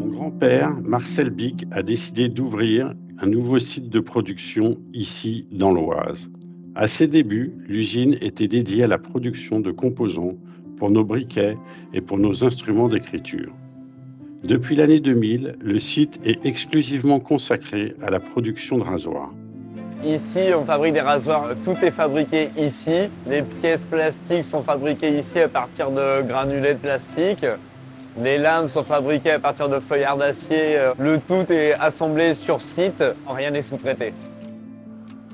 Mon grand-père, Marcel Bic, a décidé d'ouvrir un nouveau site de production ici dans l'Oise. À ses débuts, l'usine était dédiée à la production de composants pour nos briquets et pour nos instruments d'écriture. Depuis l'année 2000, le site est exclusivement consacré à la production de rasoirs. Ici, on fabrique des rasoirs, tout est fabriqué ici. Les pièces plastiques sont fabriquées ici à partir de granulés de plastique. Les lames sont fabriquées à partir de feuillards d'acier. Le tout est assemblé sur site, rien n'est sous-traité.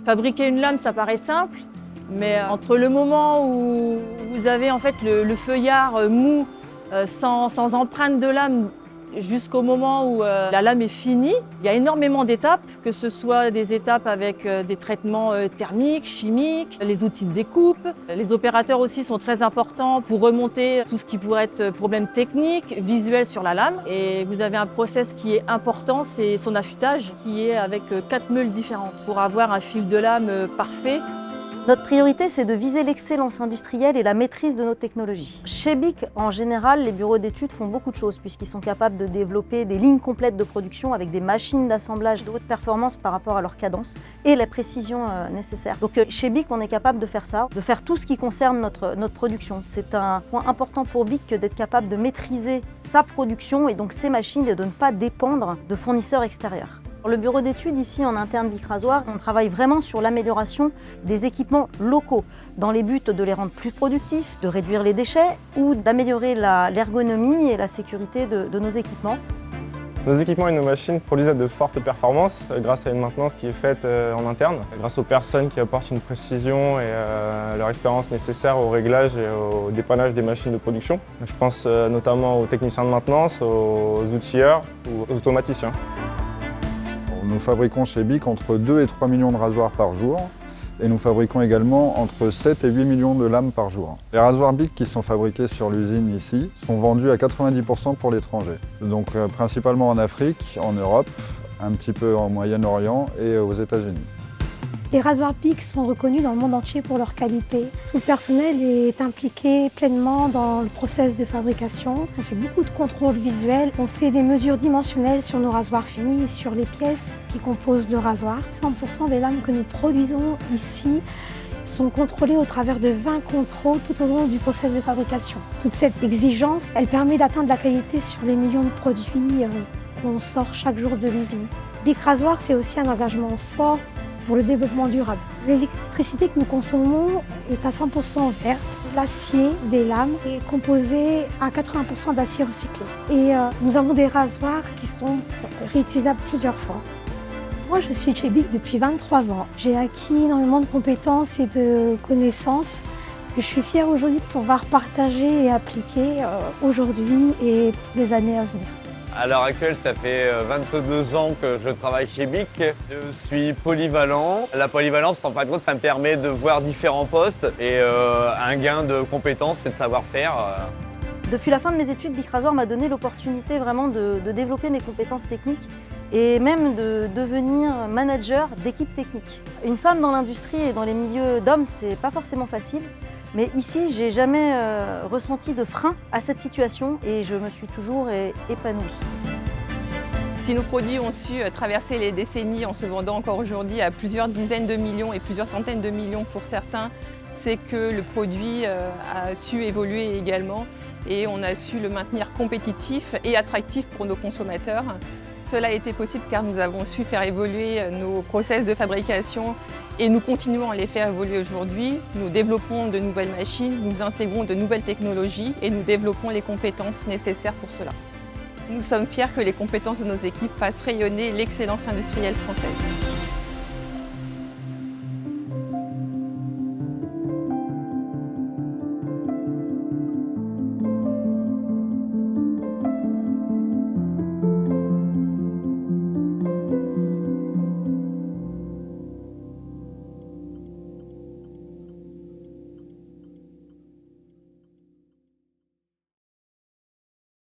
Fabriquer une lame, ça paraît simple, mais entre le moment où vous avez en fait le feuillard mou, sans empreinte de lame, jusqu'au moment où la lame est finie, il y a énormément d'étapes, que ce soit des étapes avec des traitements thermiques, chimiques, les outils de découpe. Les opérateurs aussi sont très importants pour remonter tout ce qui pourrait être problème technique, visuel sur la lame. Et vous avez un process qui est important, c'est son affûtage, qui est avec 4 meules différentes pour avoir un fil de lame parfait. Notre priorité, c'est de viser l'excellence industrielle et la maîtrise de nos technologies. Chez Bic, en général, les bureaux d'études font beaucoup de choses puisqu'ils sont capables de développer des lignes complètes de production avec des machines d'assemblage de haute performance par rapport à leur cadence et la précision nécessaire. Donc chez Bic, on est capable de faire ça, de faire tout ce qui concerne notre production. C'est un point important pour Bic d'être capable de maîtriser sa production et donc ses machines et de ne pas dépendre de fournisseurs extérieurs. Le bureau d'études ici en interne Bic Rasoir, on travaille vraiment sur l'amélioration des équipements locaux dans les buts de les rendre plus productifs, de réduire les déchets ou d'améliorer l'ergonomie et la sécurité de nos équipements. Nos équipements et nos machines produisent de fortes performances grâce à une maintenance qui est faite en interne, grâce aux personnes qui apportent une précision et leur expérience nécessaire au réglage et au dépannage des machines de production. Je pense notamment aux techniciens de maintenance, aux outilleurs ou aux automaticiens. Nous fabriquons chez Bic entre 2 et 3 millions de rasoirs par jour et nous fabriquons également entre 7 et 8 millions de lames par jour. Les rasoirs Bic qui sont fabriqués sur l'usine ici sont vendus à 90% pour l'étranger, donc principalement en Afrique, en Europe, un petit peu en Moyen-Orient et aux États-Unis. Les rasoirs Bic sont reconnus dans le monde entier pour leur qualité. Tout le personnel est impliqué pleinement dans le process de fabrication. On fait beaucoup de contrôles visuels. On fait des mesures dimensionnelles sur nos rasoirs finis et sur les pièces qui composent le rasoir. 100% des lames que nous produisons ici sont contrôlées au travers de 20 contrôles tout au long du process de fabrication. Toute cette exigence, elle permet d'atteindre la qualité sur les millions de produits qu'on sort chaque jour de l'usine. Bic Rasoir, c'est aussi un engagement fort pour le développement durable. L'électricité que nous consommons est à 100% verte. L'acier des lames est composé à 80% d'acier recyclé. Et nous avons des rasoirs qui sont réutilisables plusieurs fois. Moi, je suis chez Bic depuis 23 ans. J'ai acquis énormément de compétences et de connaissances que je suis fière aujourd'hui de pouvoir partager et appliquer aujourd'hui et pour les années à venir. À l'heure actuelle, ça fait 22 ans que je travaille chez Bic. Je suis polyvalent. La polyvalence, en fin de compte, ça me permet de voir différents postes et un gain de compétences et de savoir-faire. Depuis la fin de mes études, Bic Rasoir m'a donné l'opportunité vraiment de développer mes compétences techniques et même de devenir manager d'équipe technique. Une femme dans l'industrie et dans les milieux d'hommes, c'est pas forcément facile. Mais ici, j'ai jamais ressenti de frein à cette situation et je me suis toujours épanouie. Si nos produits ont su traverser les décennies en se vendant encore aujourd'hui à plusieurs dizaines de millions et plusieurs centaines de millions pour certains, c'est que le produit a su évoluer également et on a su le maintenir compétitif et attractif pour nos consommateurs. Cela a été possible car nous avons su faire évoluer nos process de fabrication et nous continuons à les faire évoluer aujourd'hui. Nous développons de nouvelles machines, nous intégrons de nouvelles technologies et nous développons les compétences nécessaires pour cela. Nous sommes fiers que les compétences de nos équipes fassent rayonner l'excellence industrielle française.